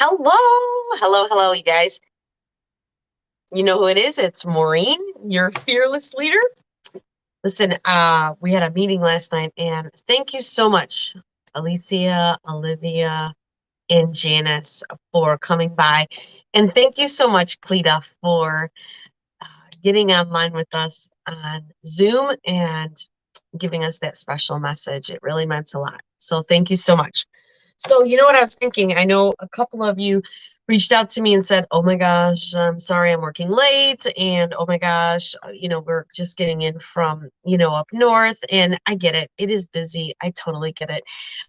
Hello, you guys. You know who it is? It's Maureen, your fearless leader. Listen, we had a meeting last night, and thank you so much, Alicia, Olivia, and Janice, for coming by. And thank you so much, Cleta, for getting online with us on Zoom and giving us that special message. It really meant a lot. So thank you so much. So you know what I was thinking? I know a couple of you reached out to me and said, oh my gosh, I'm sorry I'm working late. And oh my gosh, we're just getting in from, up north. And I get it. It is busy. I totally get it.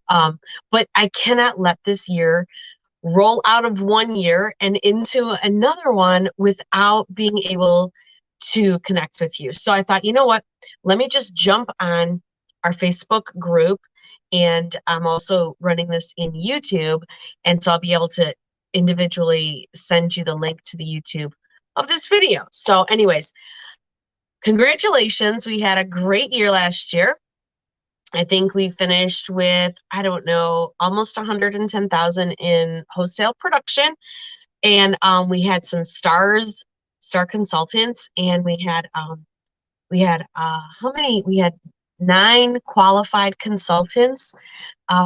But I cannot let this year roll out of one year and into another one without being able to connect with you. So I thought, you know what? Let me just jump on our Facebook group, and I'm also running this in YouTube. And so I'll be able to individually send you the link to the YouTube of this video. So anyways, congratulations. We had a great year last year. I think we finished with, I don't know, almost 110,000 in wholesale production. And we had some star consultants, and we had how many? We had 9 qualified consultants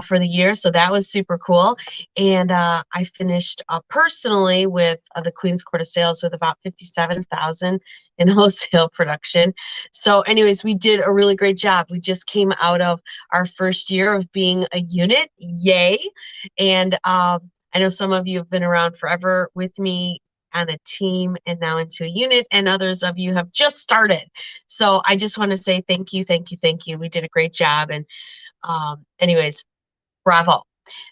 for the year, so that was super cool. And I finished personally with the Queen's Court of Sales with about 57,000 in wholesale production. So anyways, we did a really great job. We just came out of our first year of being a unit. Yay. And I know some of you have been around forever with me on a team and now into a unit, and others of you have just started. So I just want to say thank you. We did a great job. And anyways, bravo.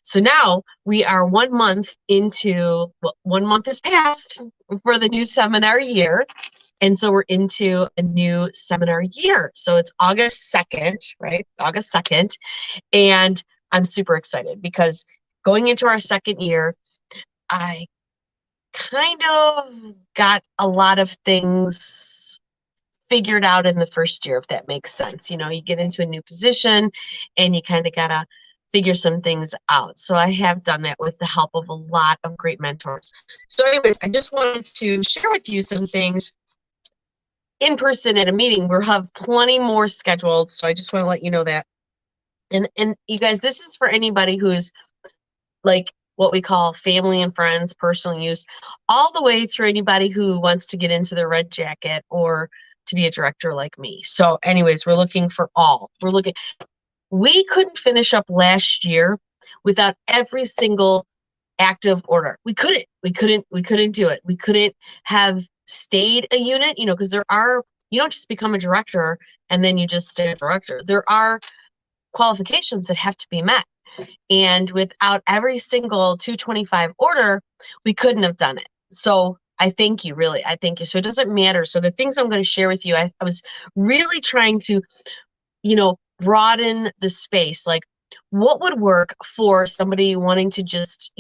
So now we are 1 month into, well, 1 month has passed for the new seminar year. And so we're into a new seminar year. So it's August 2nd, right? August 2nd. And I'm super excited because going into our second year, I kind of got a lot of things figured out in the first year, if that makes sense. You get into a new position and you kind of got to figure some things out. So I have done that with the help of a lot of great mentors. So anyways, I just wanted to share with you some things in person at a meeting. We'll have plenty more scheduled. So I just want to let you know that. And you guys, this is for anybody who's like what we call family and friends, personal use, all the way through anybody who wants to get into the red jacket or to be a director like me. So anyways, we're looking for all. We couldn't finish up last year without every single active order. We couldn't do it. We couldn't have stayed a unit, because you don't just become a director and then you just stay a director. There are qualifications that have to be met. And without every single 225 order, we couldn't have done it. So I thank you, really. I thank you. So it doesn't matter. So the things I'm going to share with you, I was really trying to, broaden the space. Like, what would work for somebody wanting to just,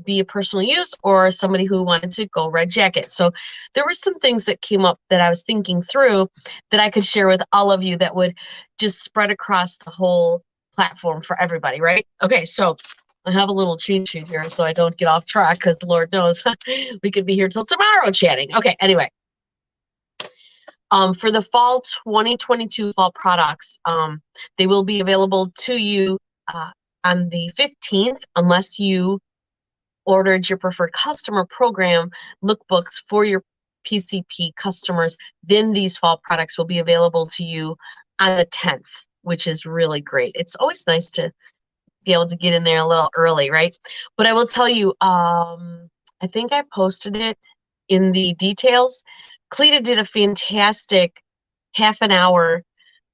be a personal use, or somebody who wanted to go red jacket. So there were some things that came up that I was thinking through that I could share with all of you that would just spread across the whole platform for everybody, right? Okay, so I have a little cheat sheet here so I don't get off track, because Lord knows we could be here till tomorrow chatting. Okay, anyway. For the fall 2022 fall products, they will be available to you on the 15th, unless you ordered your preferred customer program lookbooks for your PCP customers. Then these fall products will be available to you on the 10th, which is really great. It's always nice to be able to get in there a little early, right? But I will tell you, I think I posted it in the details. Cleta did a fantastic half an hour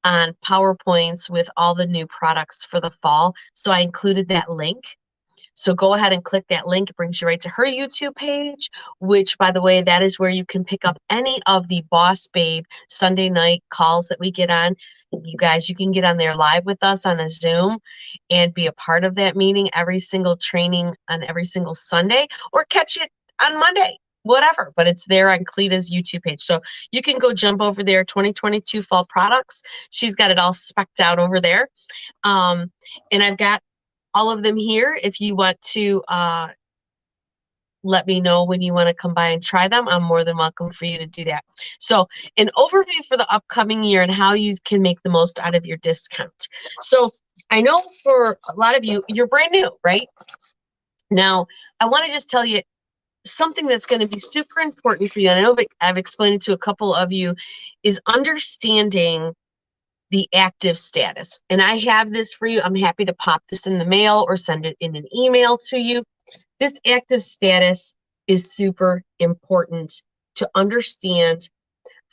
on PowerPoints with all the new products for the fall. So I included that link. So go ahead and click that link. It brings you right to her YouTube page, which, by the way, that is where you can pick up any of the Boss Babe Sunday night calls that we get on. You guys, you can get on there live with us on a Zoom and be a part of that meeting, every single training on every single Sunday, or catch it on Monday, whatever. But it's there on Cleta's YouTube page. So you can go jump over there, 2022 fall products. She's got it all specced out over there. And I've got all of them here if you want to let me know when you want to come by and try them. I'm more than welcome for you to do that. So an overview for the upcoming year and how you can make the most out of your discount. So I know for a lot of you, you're brand new, right? Now, I want to just tell you something that's going to be super important for you. And I know I've explained it to a couple of you, is understanding the active status. And I have this for you. I'm happy to pop this in the mail or send it in an email to you. This active status is super important to understand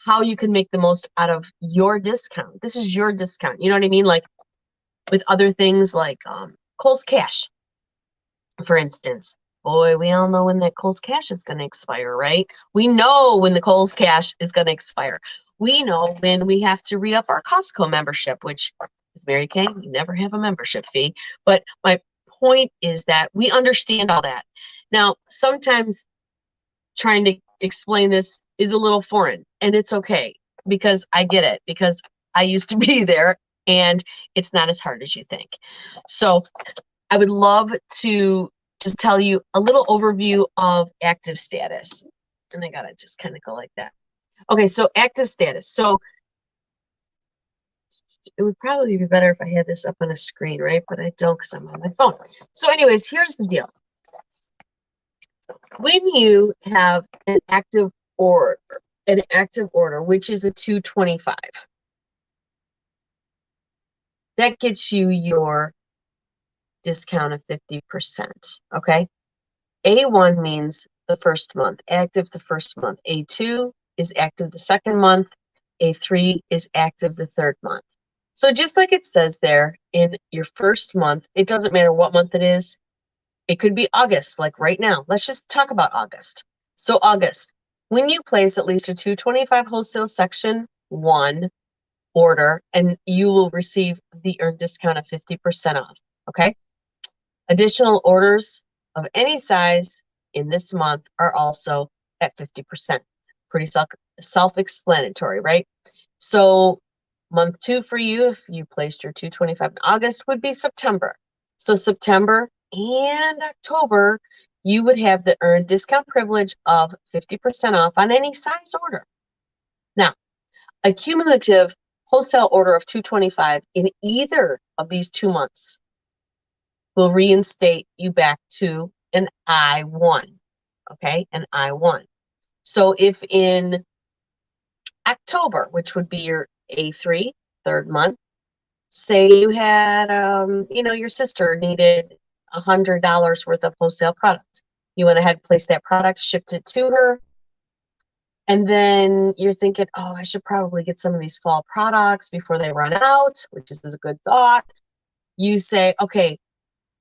how you can make the most out of your discount. This is your discount. You know what I mean? Like with other things like Kohl's Cash, for instance. Boy, we all know when that Kohl's Cash is going to expire, right? We know when the Kohl's Cash is going to expire. We know when we have to re-up our Costco membership, which with Mary Kay, you never have a membership fee. But my point is that we understand all that. Now, sometimes trying to explain this is a little foreign, and it's okay because I get it, because I used to be there and it's not as hard as you think. So I would love to just tell you a little overview of active status. And I gotta just kind of go like that. Okay, so active status. So it would probably be better if I had this up on a screen, right? But I don't because I'm on my phone. So anyways, here's the deal. When you have an active order, which is a 225, that gets you your discount of 50%, okay? A1 means the first month, active the first month. A2 is active the second month. A3 is active the third month. So just like it says there in your first month, it doesn't matter what month it is. It could be August, like right now. Let's just talk about August. So August, when you place at least a 225 wholesale section 1 order, and you will receive the earned discount of 50% off, okay? Additional orders of any size in this month are also at 50%. Pretty self-explanatory, right? So month 2 for you, if you placed your 225 in August, would be September. So September and October, you would have the earned discount privilege of 50% off on any size order. Now, a cumulative wholesale order of 225 in either of these 2 months will reinstate you back to an I1, okay? An I1. So if in October, which would be your A3, third month, say you had, your sister needed $100 worth of wholesale product. You went ahead, placed that product, shipped it to her, and then you're thinking, oh, I should probably get some of these fall products before they run out, which is a good thought. You say, okay,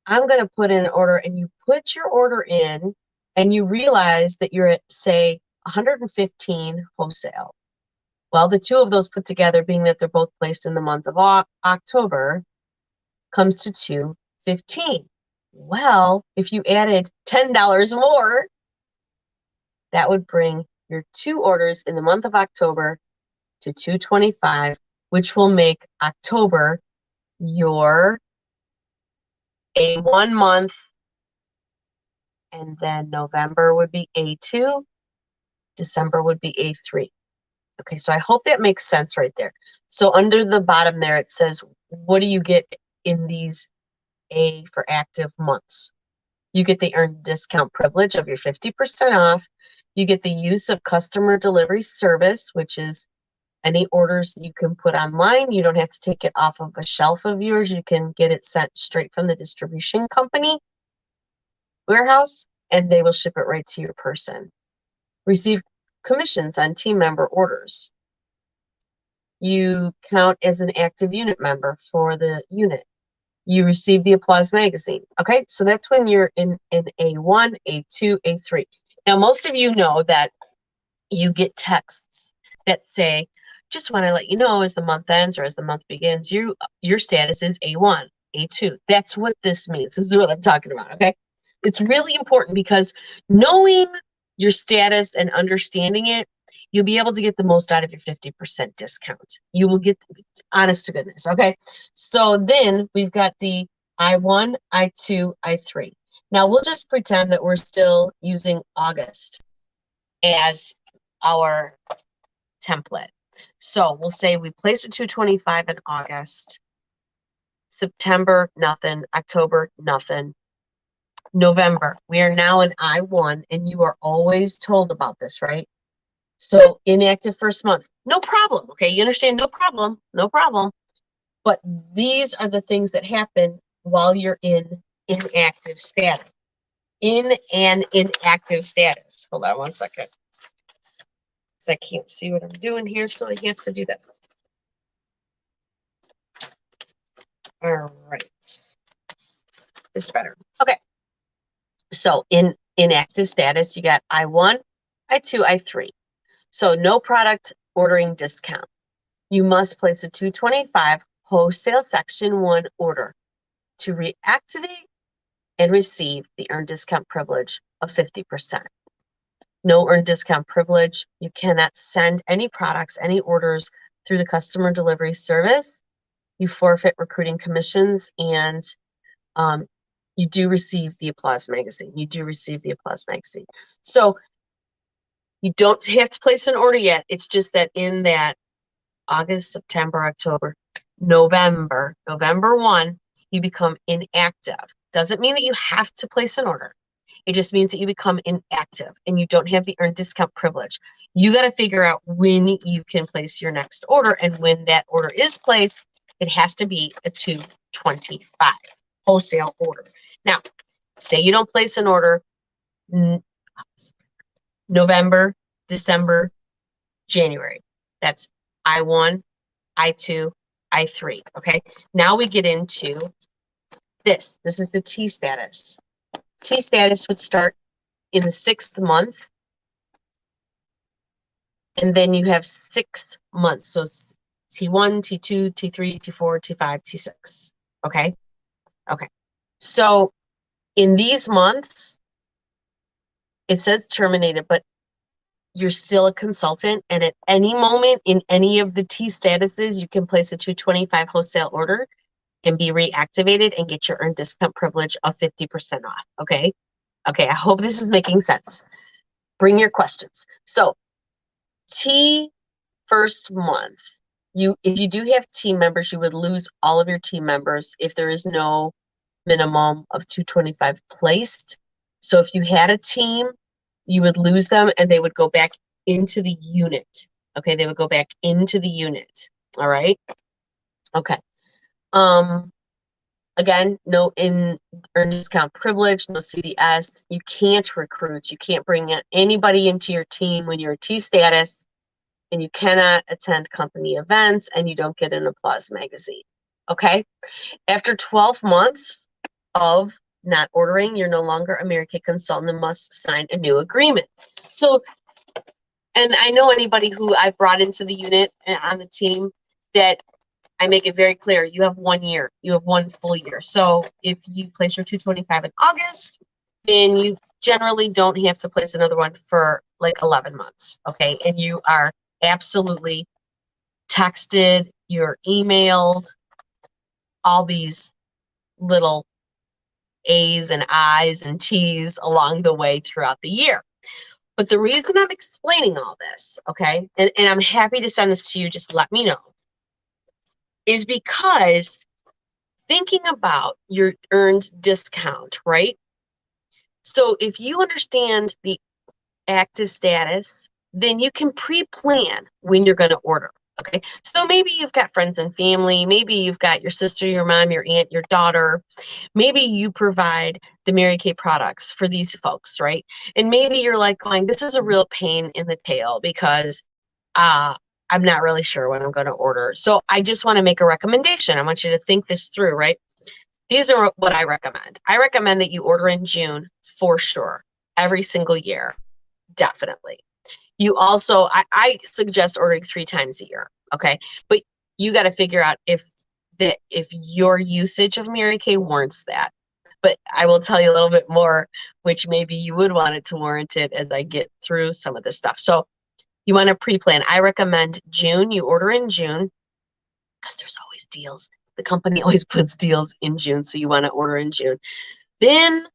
I'm going to put in an order, and you put your order in and you realize that you're at, say, 115 wholesale. Well, the 2 of those put together, being that they're both placed in the month of October, comes to 215. Well, if you added $10 more, that would bring your 2 orders in the month of October to 225, which will make October your A1 month, and then November would be A2, December would be A3. Okay, so I hope that makes sense right there. So under the bottom there, it says, what do you get in these A for active months? You get the earned discount privilege of your 50% off. You get the use of customer delivery service, which is any orders you can put online. You don't have to take it off of a shelf of yours. You can get it sent straight from the distribution company warehouse, and they will ship it right to your person. Receive commissions on team member orders. You count as an active unit member for the unit. You receive the Applause magazine. Okay, so that's when you're in A1, A2, A3. Now, most of you know that you get texts that say, just want to let you know, as the month ends or as the month begins, your status is A1, A2. That's what this means. This is what I'm talking about, okay? It's really important because knowing your status and understanding it, you'll be able to get the most out of your 50% discount. You will get, honest to goodness, okay? So then we've got the I1, I2, I3. Now we'll just pretend that we're still using August as our template. So we'll say we placed a 225 in August, September, nothing, October, nothing. November, we are now in I-1, and you are always told about this, right? So inactive first month, no problem. Okay, you understand? No problem, no problem. But these are the things that happen while you're in inactive status. In an inactive status. Hold on one second. I can't see what I'm doing here, so I have to do this. All right. This is better. Okay. So in inactive status, you got I-1, I-2, I-3. So no product ordering discount. You must place a 225 wholesale section 1 order to reactivate and receive the earned discount privilege of 50%. No earned discount privilege. You cannot send any products, any orders through the customer delivery service. You forfeit recruiting commissions, and you do receive the Applause magazine. You do receive the Applause magazine. So you don't have to place an order yet. It's just that in that August, September, October, November 1, you become inactive. Doesn't mean that you have to place an order. It just means that you become inactive and you don't have the earned discount privilege. You got to figure out when you can place your next order, and when that order is placed, it has to be a 225 wholesale order. Now, say you don't place an order November, December, January. That's I-1, I-2, I-3, okay? Now we get into this. This is the T status. T status would start in the 6th month, and then you have 6 months. So T1, T2, T3, T4, T5, T6, okay? Okay. So in these months, it says terminated, but you're still a consultant, and at any moment in any of the T statuses, you can place a 225 wholesale order and be reactivated and get your earned discount privilege of 50% off, okay? Okay, I hope this is making sense. Bring your questions. So T first month, if you do have team members, you would lose all of your team members if there is no minimum of 225 placed. So if you had a team, you would lose them and they would go back into the unit. Okay, they would go back into the unit. All right. Okay. Again, no earned discount privilege, no CDS. You can't recruit. You can't bring anybody into your team when you're a T status, and you cannot attend company events, and you don't get an Applause magazine. Okay. After 12 months of not ordering, you're no longer a Mary Kay consultant and must sign a new agreement. So, and I know anybody who I've brought into the unit and on the team, that I make it very clear, you have 1 year, you have 1 full year. So if you place your 225 in August, then you generally don't have to place another one for like 11 months, okay? And you are absolutely texted, you're emailed, all these little A's and I's and T's along the way throughout the year. But the reason I'm explaining all this, okay, and I'm happy to send this to you, just let me know, is because thinking about your earned discount, right? So if you understand the active status, then you can pre-plan when you're going to order. Okay, so maybe you've got friends and family, maybe you've got your sister, your mom, your aunt, your daughter, maybe you provide the Mary Kay products for these folks, right? And maybe you're like going, this is a real pain in the tail because I'm not really sure what I'm going to order. So I just want to make a recommendation. I want you to think this through, right? These are what I recommend. I recommend that you order in June for sure, every single year, definitely. You also, I suggest ordering 3 times a year, okay? But you got to figure out if your usage of Mary Kay warrants that. But I will tell you a little bit more, which maybe you would want it to warrant it as I get through some of this stuff. So you want to pre-plan. I recommend June. You order in June because there's always deals. The company always puts deals in June, so you want to order in June. Then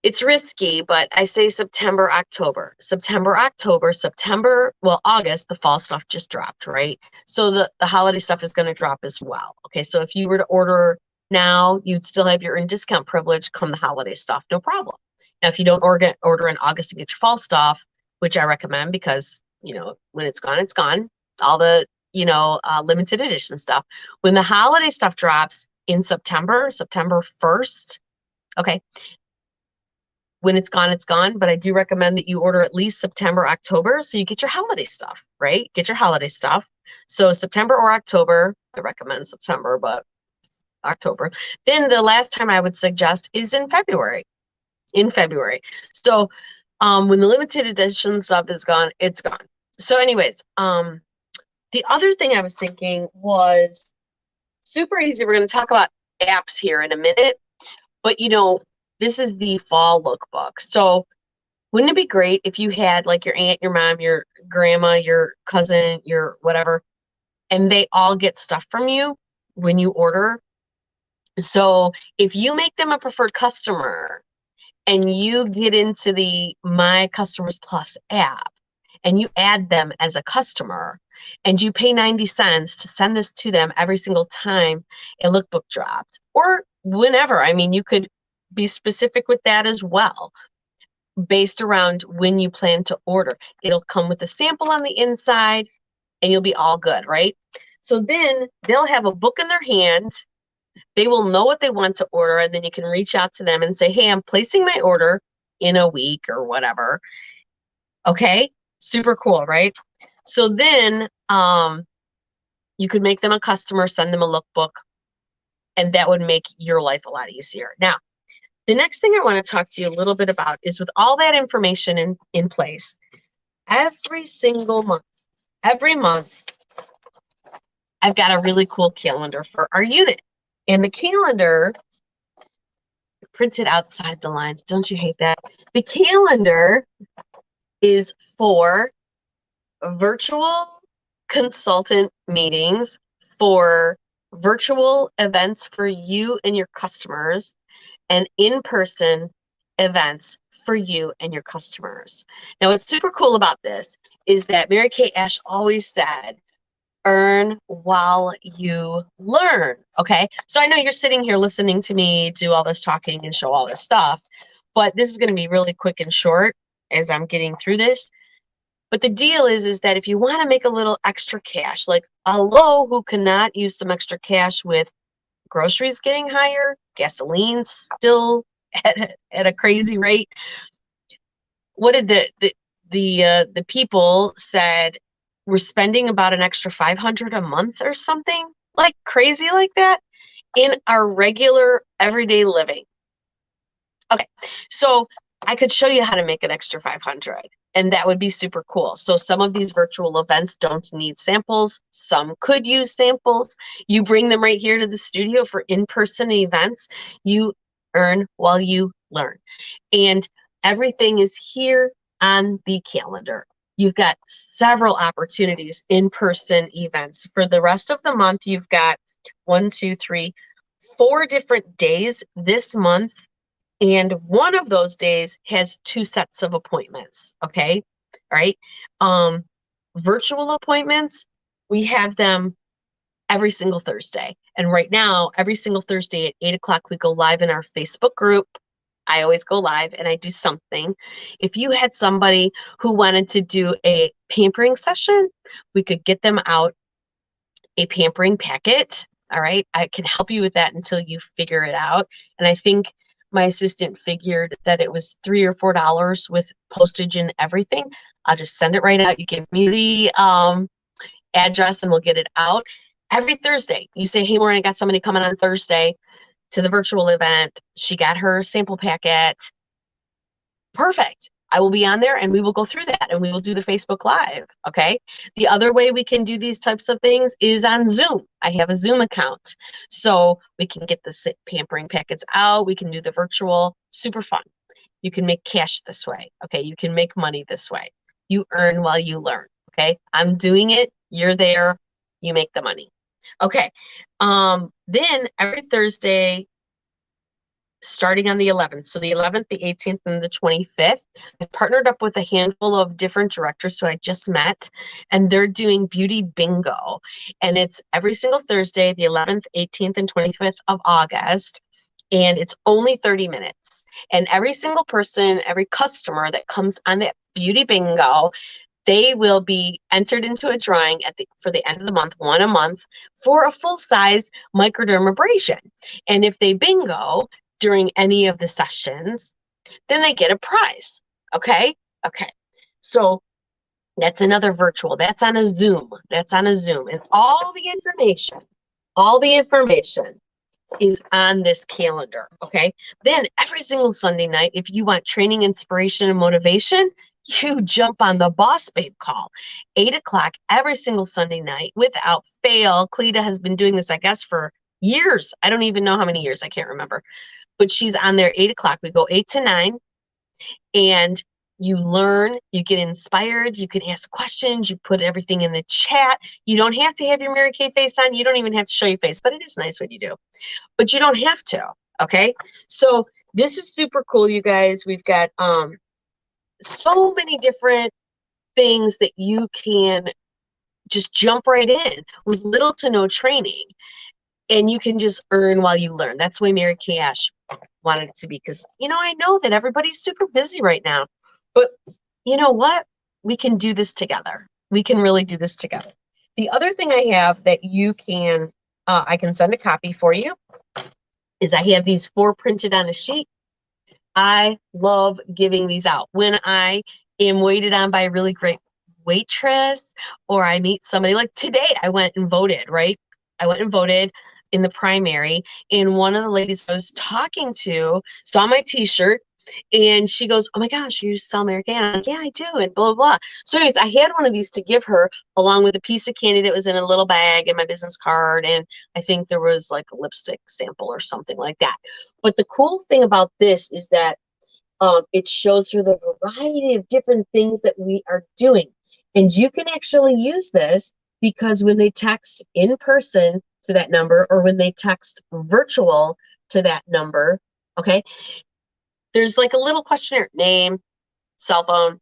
It's risky, but I say September, October. September, October, September, well, August, the fall stuff just dropped, right? So the holiday stuff is going to drop as well. Okay, so if you were to order now, you'd still have your in discount privilege come the holiday stuff, no problem. Now, if you don't order in August to get your fall stuff, which I recommend because, when it's gone, it's gone. All the, limited edition stuff. When the holiday stuff drops in September, September 1st, okay, when it's gone, it's gone. But I do recommend that you order at least September, October, so you get your holiday stuff, right? Get your holiday stuff. So September or October, I recommend September, but October. Then the last time I would suggest is in February. In February. So when the limited edition stuff is gone, it's gone. So anyways, the other thing I was thinking was super easy. We're going to talk about apps here in a minute, but this is the fall lookbook. So wouldn't it be great if you had like your aunt, your mom, your grandma, your cousin, your whatever, and they all get stuff from you when you order? So if you make them a preferred customer and you get into the My Customers Plus app and you add them as a customer and you pay 90 cents to send this to them every single time a lookbook dropped, or whenever. I mean, you could be specific with that as well, based around when you plan to order. It'll come with a sample on the inside and you'll be all good, right? So then they'll have a book in their hand. They will know what they want to order, and then you can reach out to them and say, hey, I'm placing my order in a week or whatever. Okay, super cool, right? So then you could make them a customer, send them a lookbook, and that would make your life a lot easier. Now, the next thing I want to talk to you a little bit about is, with all that information in place, every single month, every month, I've got a really cool calendar for our unit. And the calendar, printed outside the lines, don't you hate that? The calendar is for virtual consultant meetings, for virtual events for you and your customers, and in-person events for you and your customers. Now, what's super cool about this is that Mary Kay Ash always said, earn while you learn. Okay, so I know you're sitting here listening to me do all this talking and show all this stuff, but this is going to be really quick and short as I'm getting through this. But the deal is that if you want to make a little extra cash, like hello, who cannot use some extra cash with groceries getting higher, gasoline still at a crazy rate? What did the people said? We're spending about an extra $500 a month or something like crazy like that in our regular everyday living. Okay, so I could show you how to make an extra 500, and that would be super cool. So some of these virtual events don't need samples. Some could use samples. You bring them right here to the studio for in-person events. You earn while you learn. And everything is here on the calendar. You've got several opportunities, in-person events. For the rest of the month, you've got 1, 2, 3, 4 different days this month. And one of those days has 2 sets of appointments. Okay. All right. Virtual appointments, we have them every single Thursday. And right now, every single Thursday at 8 o'clock, we go live in our Facebook group. I always go live and I do something. If you had somebody who wanted to do a pampering session, we could get them out a pampering packet. All right. I can help you with that until you figure it out. And I think my assistant figured that it was $3 or $4 with postage and everything. I'll just send it right out. You give me the address and we'll get it out. Every Thursday, you say, hey, Maureen, I got somebody coming on Thursday to the virtual event. She got her sample packet. Perfect. I will be on there and we will go through that and we will do the Facebook Live. Okay. The other way we can do these types of things is on Zoom. I have a Zoom account. So we can get the pampering packets out. We can do the virtual, super fun. You can make cash this way. Okay. You can make money this way. You earn while you learn. Okay. I'm doing it. You're there. You make the money. Okay. Then every Thursday, starting on the 11th. So the 11th, the 18th, and the 25th. I've partnered up with a handful of different directors who I just met, and they're doing beauty bingo. And it's every single Thursday, the 11th, 18th, and 25th of August. And it's only 30 minutes. And every single person, every customer that comes on that beauty bingo, they will be entered into a drawing for the end of the month, one a month, for a full-size microdermabrasion. And if they bingo during any of the sessions, then they get a prize. Okay? Okay. So that's another virtual. That's on a Zoom. That's on a Zoom. And all the information is on this calendar. Okay. Then every single Sunday night, if you want training, inspiration, and motivation, you jump on the Boss Babe call, 8 o'clock every single Sunday night without fail. Cleta has been doing this, I guess, for years. I don't even know how many years. I can't remember. But she's on there 8 o'clock. We go 8 to 9, and you learn, you get inspired, you can ask questions, you put everything in the chat. You don't have to have your Mary Kay face on. You don't even have to show your face, but it is nice when you do. But you don't have to, okay? So this is super cool, you guys. We've got so many different things that you can just jump right in with little to no training, and you can just earn while you learn. That's why Mary Kay Ash wanted it to be, because, I know that everybody's super busy right now, but you know what? We can do this together. We can really do this together. The other thing I have that you can, I can send a copy for you, is I have these 4 printed on a sheet. I love giving these out. When I am waited on by a really great waitress, or I meet somebody, like today I went and voted, right? I went and voted in the primary, and one of the ladies I was talking to saw my t-shirt, and she goes, "Oh my gosh, you sell Mary Kay?" I'm like, "Yeah, I do," and blah, blah, blah. So anyways, I had one of these to give her, along with a piece of candy that was in a little bag and my business card, and I think there was like a lipstick sample or something like that. But the cool thing about this is that it shows her the variety of different things that we are doing. And you can actually use this, because when they text in person to that number, or when they text virtual to that number, okay, there's like a little questionnaire: name, cell phone,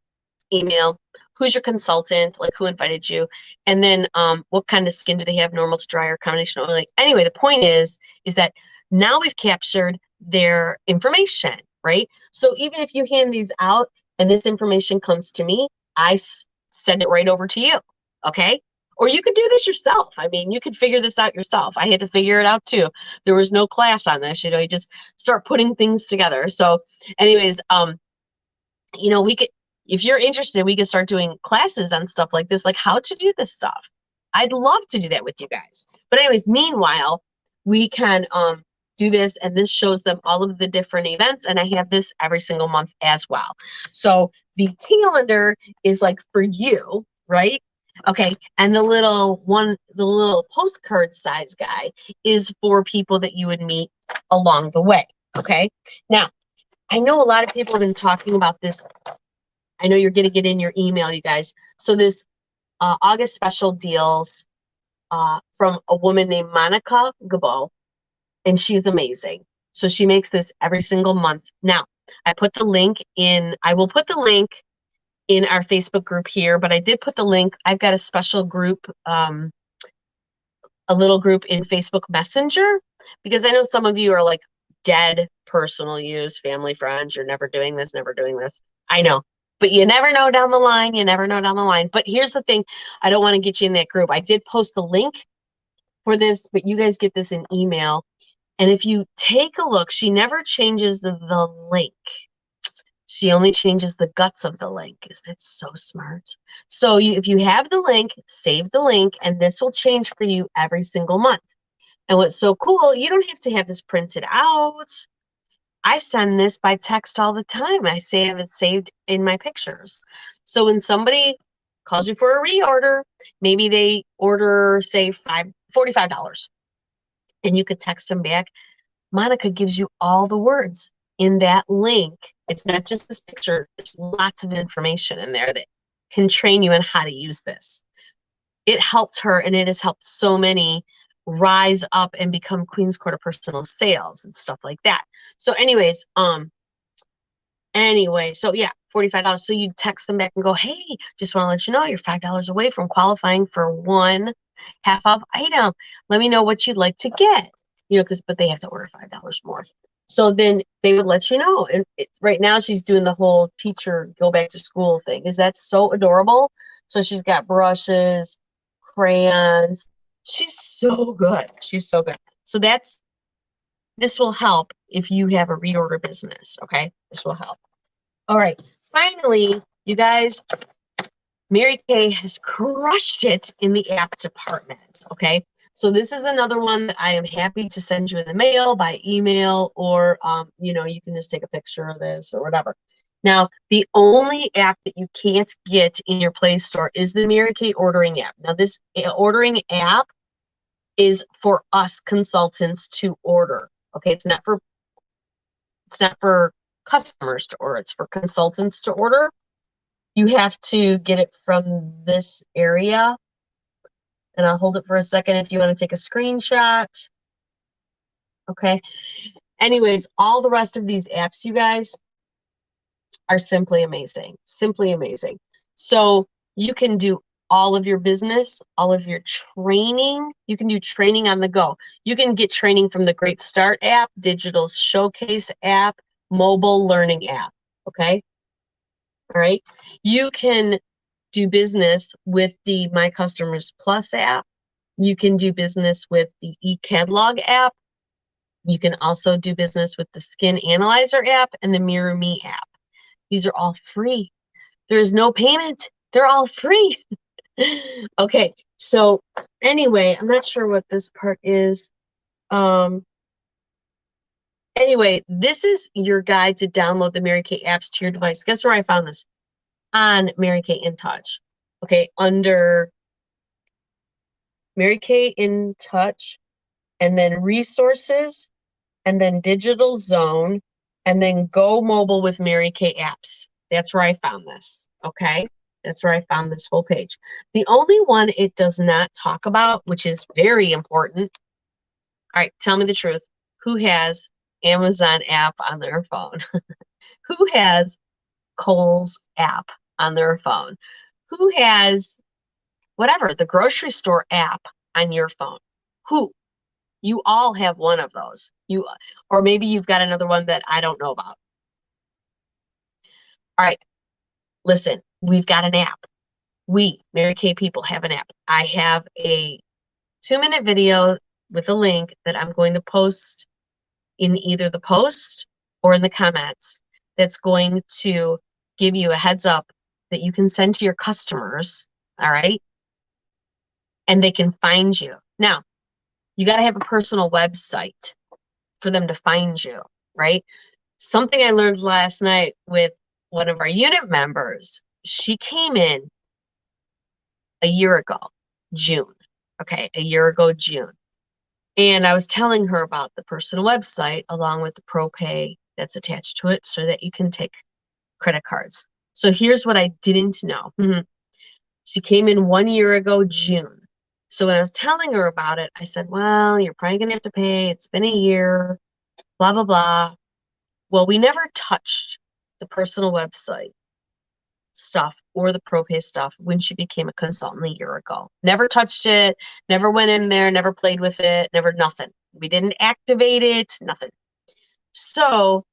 email, who's your consultant, like who invited you, and then what kind of skin do they have, normal to dry or combination oil. Like, anyway, the point is that now we've captured their information, right? So even if you hand these out and this information comes to me, I send it right over to you, okay? Or you could do this yourself. I mean, you could figure this out yourself. I had to figure it out too. There was no class on this, you just start putting things together. So anyways, we could, if you're interested, we could start doing classes on stuff like this, like how to do this stuff. I'd love to do that with you guys. But anyways, meanwhile, we can do this, and this shows them all of the different events, and I have this every single month as well. So the calendar is like for you, right? Okay, and the little postcard size guy is for people that you would meet along the way. Okay, now I know a lot of people have been talking about this. I know you're getting it in your email, you guys. So this August special deals from a woman named Monica Gabo, and she's amazing. So she makes this every single month. Now, I will put the link in our Facebook group here, but I did put the link. I've got a special group, a little group in Facebook Messenger, because I know some of you are like dead personal use, family, friends. You're never doing this, never doing this. I know. But you never know down the line. But here's the thing. I don't want to get you in that group. I did post the link for this, but you guys get this in email. And if you take a look, she never changes the link. She only changes the guts of the link. Isn't that so smart? So if you have the link, save the link, and this will change for you every single month. And what's so cool, you don't have to have this printed out. I send this by text all the time. I say I have it saved in my pictures. So when somebody calls you for a reorder, maybe they order, say, $45, and you could text them back. Monica gives you all the words in that link. It's not just this picture. There's lots of information in there that can train you on how to use this. It helped her, and it has helped so many rise up and become Queen's Court of Personal Sales and stuff like that. So anyways, so yeah, $45. So you text them back and go, hey, just want to let you know you're $5 away from qualifying for one half off item. Let me know what you'd like to get. But they have to order $5 more. So then they would let you know. And right now she's doing the whole teacher go back to school thing. Is that so adorable? So she's got brushes, crayons. She's so good. She's so good. So this will help if you have a reorder business. Okay. This will help. All right. Finally, you guys, Mary Kay has crushed it in the app department. Okay. So this is another one that I am happy to send you in the mail, by email, or, you can just take a picture of this or whatever. Now, the only app that you can't get in your Play Store is the Mary Kay ordering app. Now, this ordering app is for us consultants to order. Okay. It's not for customers to order. It's for consultants to order. You have to get it from this area. And I'll hold it for a second if you want to take a screenshot. Okay. Anyways, all the rest of these apps, you guys, are simply amazing. Simply amazing. So you can do all of your business, all of your training. You can do training on the go. You can get training from the Great Start app, Digital Showcase app, mobile learning app. Okay. All right. You can do business with the My Customers Plus app. You can do business with the eCatalog app. You can also do business with the Skin Analyzer app and the Mirror Me app. These are all free. There is no payment. They're all free. Okay. So anyway, I'm not sure what this part is. Anyway, this is your guide to download the Mary Kay apps to your device. Guess where I found this? On Mary Kay In Touch. Okay, under Mary Kay In Touch, and then resources, and then digital zone, and then go mobile with Mary Kay apps. That's where I found this. Okay, that's where I found this whole page. The only one it does not talk about, which is very important. All right, tell me the truth. Who has Amazon app on their phone? Who has Kohl's app on their phone? Who has whatever, the grocery store app on your phone? Who? You all have one of those. Or maybe you've got another one that I don't know about. All right, listen, we've got an app. We, Mary Kay people, have an app. I have a 2-minute video with a link that I'm going to post in either the post or in the comments that's going to give you a heads up that you can send to your customers, all right? And they can find you. Now, you got to have a personal website for them to find you, right? Something I learned last night with one of our unit members, she came in a year ago, June. Okay, a year ago, June. And I was telling her about the personal website along with the ProPay that's attached to it so that you can take credit cards. So here's what I didn't know. She came in 1 year ago, June. So when I was telling her about it, I said, well, you're probably going to have to pay. It's been a year, blah, blah, blah. Well, we never touched the personal website stuff or the ProPay stuff when she became a consultant a year ago. Never touched it, never went in there, never played with it, never nothing. We didn't activate it, nothing. So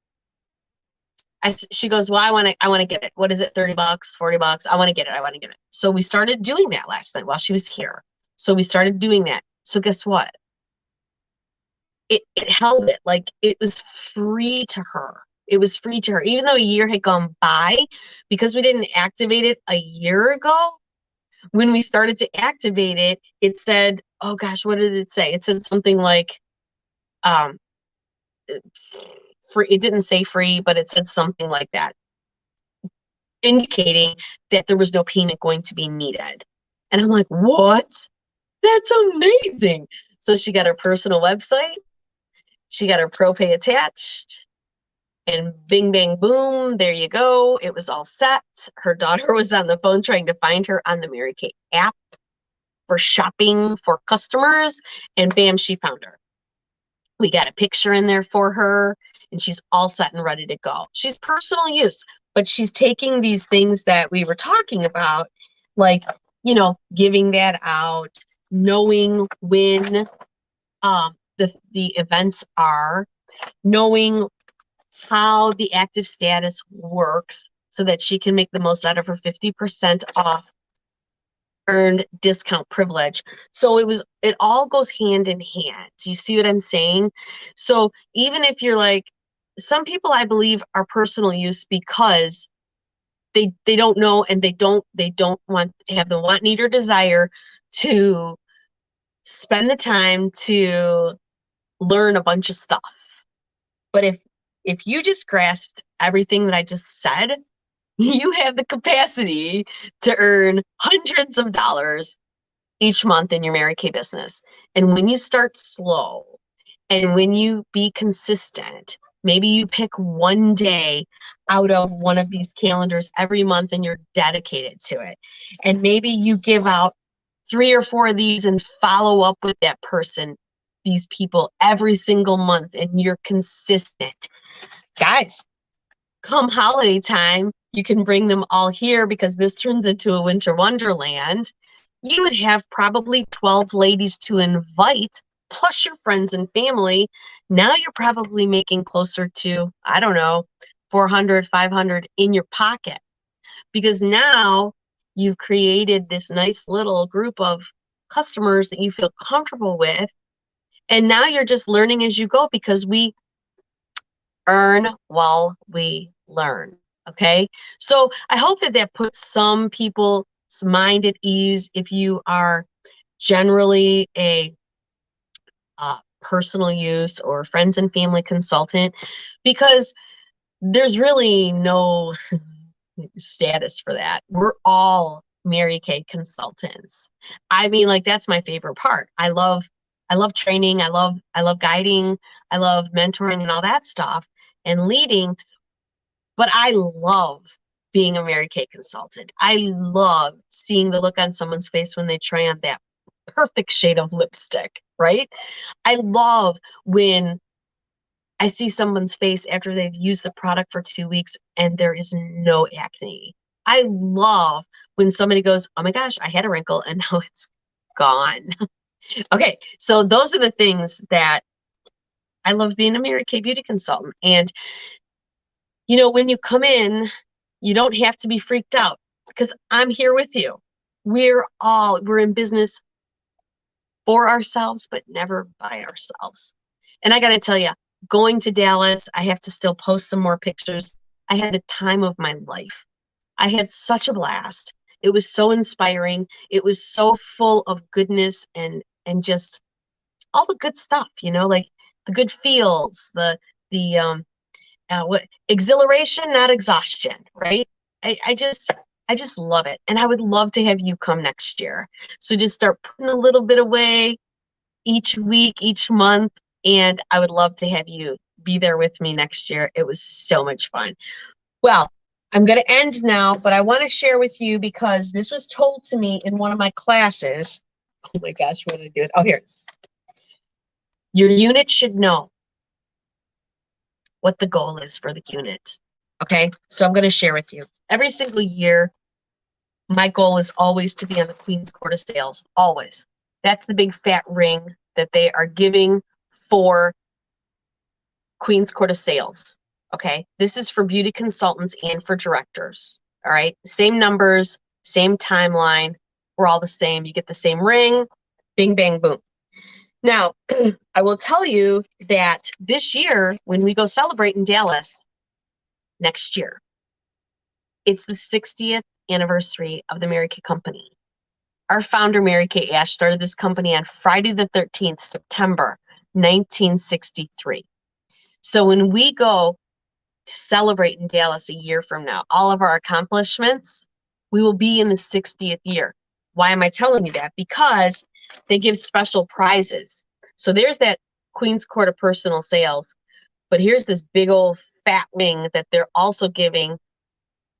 she goes, well, I want to get it. What is it? $30, $40? I want to get it. I want to get it. So we started doing that last night while she was here. So we started doing that. So guess what? It held it. Like, it was free to her. It was free to her. Even though a year had gone by, because we didn't activate it a year ago, when we started to activate it, it said, oh gosh, what did it say? It said something like, free. It didn't say free, but it said something like that, indicating that there was no payment going to be needed. And I'm like, what? That's amazing. So she got her personal website. She got her ProPay attached. And bing, bang, boom, there you go. It was all set. Her daughter was on the phone trying to find her on the Mary Kay app. for shopping for customers, and bam, she found her. We got a picture in there for her, and she's all set and ready to go. She's personal use, but she's taking these things that we were talking about, like, giving that out, knowing when the events are, knowing how the active status works so that she can make the most out of her 50% off earned discount privilege. So it all goes hand in hand. Do you see what I'm saying? So even if you're like, some people I believe are personal use because they don't know, and they don't have the want, need, or desire to spend the time to learn a bunch of stuff. But if you just grasped everything that I just said, you have the capacity to earn hundreds of dollars each month in your Mary Kay business. And when you start slow, and when you be consistent, maybe you pick one day out of one of these calendars every month and you're dedicated to it. And maybe you give out 3 or 4 of these and follow up with that person, these people, every single month, and you're consistent. Guys, come holiday time, you can bring them all here, because this turns into a winter wonderland. You would have probably 12 ladies to invite, plus your friends and family. Now you're probably making closer to, I don't know, 400, 500 in your pocket, because now you've created this nice little group of customers that you feel comfortable with. And now you're just learning as you go, because we earn while we learn. Okay. So I hope that puts some people's mind at ease if you are generally a personal use or friends and family consultant, because there's really no status for that. We're all Mary Kay consultants. I mean, like, that's my favorite part. I love training. I love guiding. I love mentoring and all that stuff and leading. But I love being a Mary Kay consultant. I love seeing the look on someone's face when they try on that perfect shade of lipstick, right? I love when I see someone's face after they've used the product for 2 weeks and there is no acne. I love when somebody goes, oh my gosh, I had a wrinkle and now it's gone. Okay, so those are the things that I love being a Mary Kay beauty consultant. And when you come in, you don't have to be freaked out, because I'm here with you. We're in business for ourselves, but never by ourselves. And I got to tell you, going to Dallas, I have to still post some more pictures. I had the time of my life. I had such a blast. It was so inspiring. It was so full of goodness and just all the good stuff, like the good feels, the what exhilaration, not exhaustion, right? I just love it. And I would love to have you come next year. So just start putting a little bit away each week, each month. And I would love to have you be there with me next year. It was so much fun. Well, I'm going to end now, but I want to share with you, because this was told to me in one of my classes. Oh my gosh, what did I do? Oh, here it is. Your unit should know what the goal is for the unit. Okay, so I'm going to share with you. Every single year, my goal is always to be on the Queen's Court of Sales, always. That's the big fat ring that they are giving for Queen's Court of Sales. Okay, this is for beauty consultants and for directors. All right, same numbers, same timeline. We're all the same. You get the same ring, bing, bang, boom. Now, I will tell you that this year, when we go celebrate in Dallas next year, it's the 60th anniversary of the Mary Kay Company. Our founder, Mary Kay Ash, started this company on Friday the 13th, September 1963. So when we go to celebrate in Dallas a year from now, all of our accomplishments, we will be in the 60th year. Why am I telling you that? Because they give special prizes. So there's that Queen's Court of Personal Sales, but here's this big old fat ring that they're also giving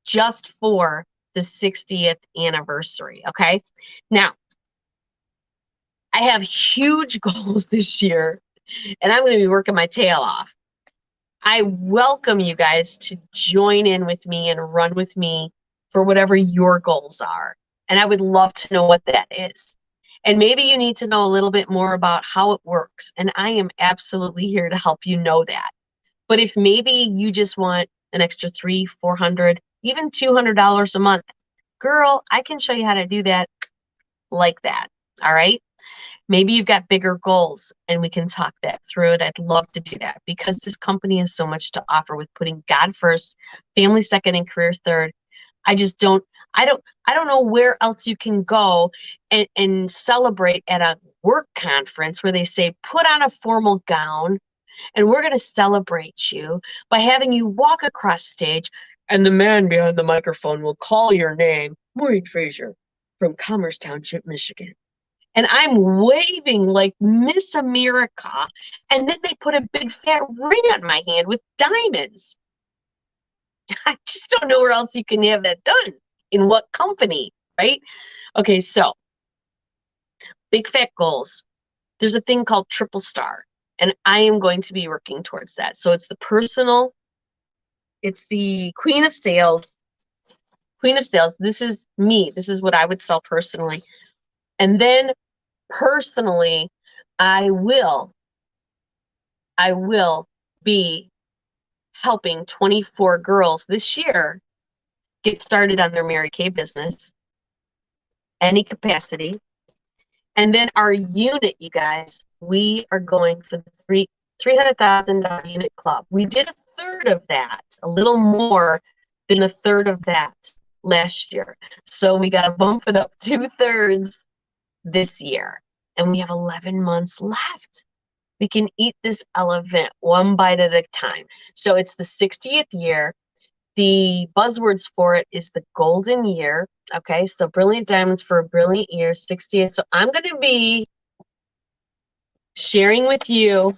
just for the 60th anniversary. Okay. Now, I have huge goals this year, and I'm going to be working my tail off. I welcome you guys to join in with me and run with me for whatever your goals are. And I would love to know what that is. And maybe you need to know a little bit more about how it works. And I am absolutely here to help you know that. But if maybe you just want an extra $300, $400, even $200 a month, girl, I can show you how to do that like that. All right. Maybe you've got bigger goals and we can talk that through it. I'd love to do that because this company has so much to offer with putting God first, family second, and career third. I just don't, I don't know where else you can go and celebrate at a work conference where they say, put on a formal gown and we're going to celebrate you by having you walk across stage and the man behind the microphone will call your name, Maureen Fraser from Commerce Township, Michigan. And I'm waving like Miss America. And then they put a big fat ring on my hand with diamonds. I just don't know where else you can have that done. In what company, right? Okay, so big fat goals. There's a thing called triple star, and I am going to be working towards that. So it's the personal, it's the queen of sales. Queen of sales. This is me. This is what I would sell personally. And then personally, I will be helping 24 girls this year get started on their Mary Kay business, any capacity. And then our unit, you guys, we are going for the $300,000 unit club. We did a third of that, a little more than a third of that last year. So we got to bump it up 2/3 this year. And we have 11 months left. We can eat this elephant one bite at a time. So it's the 60th year. The buzzwords for it is the golden year. Okay, so brilliant diamonds for a brilliant year, 60th. So I'm going to be sharing with you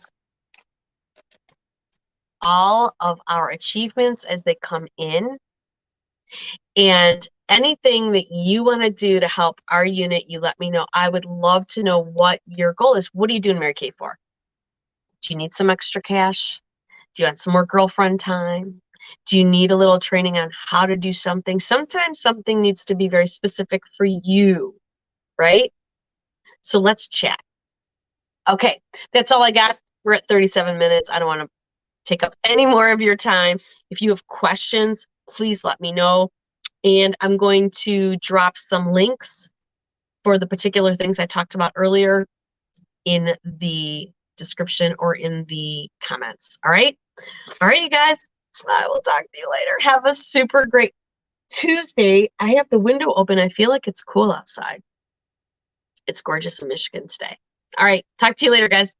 all of our achievements as they come in. And anything that you want to do to help our unit, you let me know. I would love to know what your goal is. What are you doing Mary Kay for? Do you need some extra cash? Do you want some more girlfriend time? Do you need a little training on how to do something? Sometimes something needs to be very specific for you, right? So let's chat. Okay, that's all I got. We're at 37 minutes. I don't want to take up any more of your time. If you have questions, please let me know. And I'm going to drop some links for the particular things I talked about earlier in the description or in the comments. All right? All right, you guys. I will talk to you later. Have a super great Tuesday. I have the window open. I feel like it's cool outside. It's gorgeous in Michigan today. All right. Talk to you later, guys.